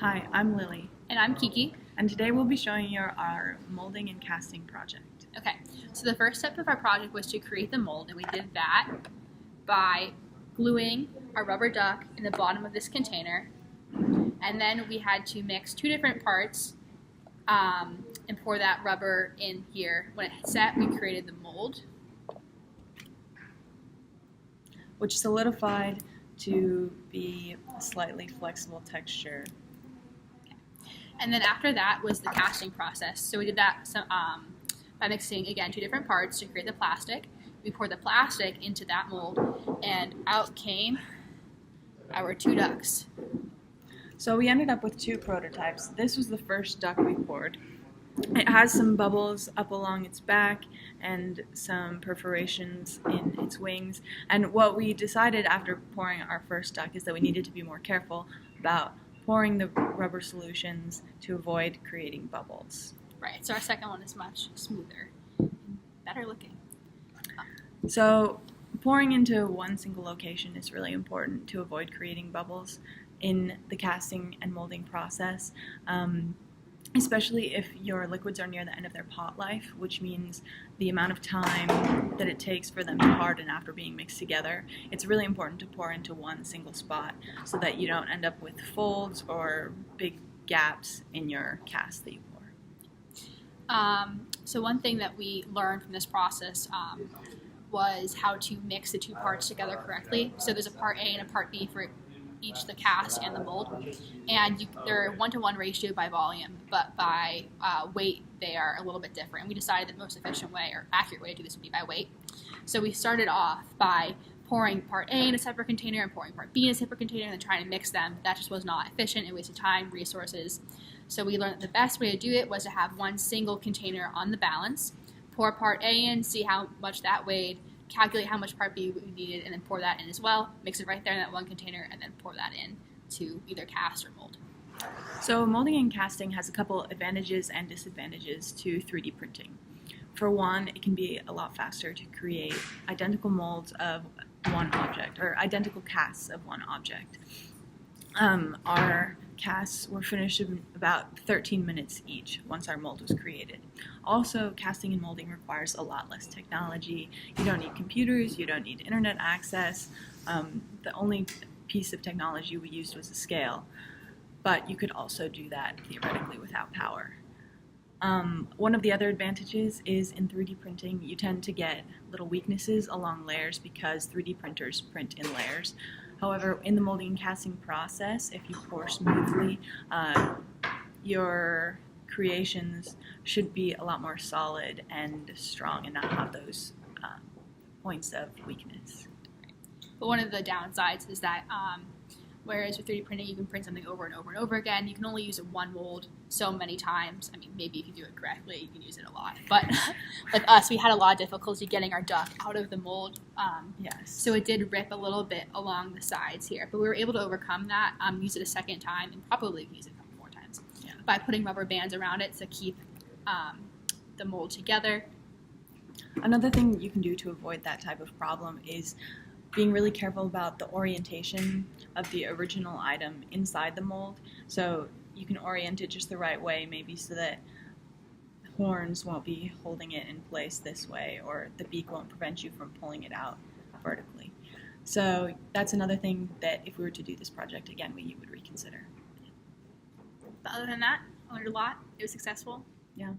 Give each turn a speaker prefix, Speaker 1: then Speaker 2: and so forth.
Speaker 1: Hi, I'm Lily,
Speaker 2: And I'm Kiki.
Speaker 1: and today we'll be showing you our molding and casting project.
Speaker 2: Okay, so the first step of our project was to create the mold, and we did that by gluing our rubber duck in the bottom of this container. And then we had to mix two different parts and pour that rubber in here. When it had set, we created the mold,
Speaker 1: Which solidified to be a slightly flexible texture.
Speaker 2: and then after that was the casting process. So we did that by mixing, again, two different parts to create the plastic. We poured the plastic into that mold, and out came our two ducks.
Speaker 1: So we ended up with two prototypes. This was the first duck we poured. It has some bubbles up along its back and some perforations in its wings. And what we decided after pouring our first duck is that we needed to be more careful about pouring the rubber solutions to avoid creating bubbles.
Speaker 2: Right, so our second one is much smoother and better looking.
Speaker 1: So pouring into one single location is really important to avoid creating bubbles in the casting and molding process, especially if your liquids are near the end of their pot life, which means the amount of time that it takes for them to harden after being mixed together. It's really important to pour into one single spot so that you don't end up with folds or big gaps in your cast that you pour.
Speaker 2: So one thing that we learned from this process was how to mix the two parts together correctly. So there's a part A and a part B for each the cast and the mold, and they're 1-to-1 ratio by volume, but by weight they are a little bit different. And we decided that the most efficient way or accurate way to do this would be by weight. So we started off by pouring part A in a separate container and pouring part B in a separate container and then trying to mix them. That just was not efficient. It wasted time, resources. So we learned that the best way to do it was to have one single container on the balance, pour part A in, see how much that weighed, calculate how much part B we needed, and then pour that in as well. Mix it right there in that one container, and then pour that in to either cast or mold.
Speaker 1: So molding and casting has a couple advantages and disadvantages to 3D printing. For one, it can be a lot faster to create identical molds of one object, or identical casts of one object. Our casts were finished in about 13 minutes each once our mold was created. Also, casting and molding requires a lot less technology. You don't need computers, you don't need internet access. The only piece of technology we used was a scale, but you could also do that theoretically without power. One of the other advantages is in 3D printing, you tend to get little weaknesses along layers because 3D printers print in layers. However, in the molding and casting process, if you pour smoothly, your creations should be a lot more solid and strong and not have those points of weakness.
Speaker 2: But one of the downsides is that whereas with 3D printing you can print something over and over and over again, you can only use one mold so many times. I mean, maybe if you do it correctly, you can use it a lot. But with us, we had a lot of difficulty getting our duck out of the mold.
Speaker 1: Yes.
Speaker 2: So it did rip a little bit along the sides here. But we were able to overcome that, use it a second time, and probably use it a couple more times by putting rubber bands around it to keep the mold together.
Speaker 1: Another thing you can do to avoid that type of problem is being really careful about the orientation of the original item inside the mold. So you can orient it just the right way, maybe so that horns won't be holding it in place this way, or the beak won't prevent you from pulling it out vertically. So that's another thing that if we were to do this project again, we would reconsider.
Speaker 2: But other than that, I learned a lot. It was successful.
Speaker 1: Yeah.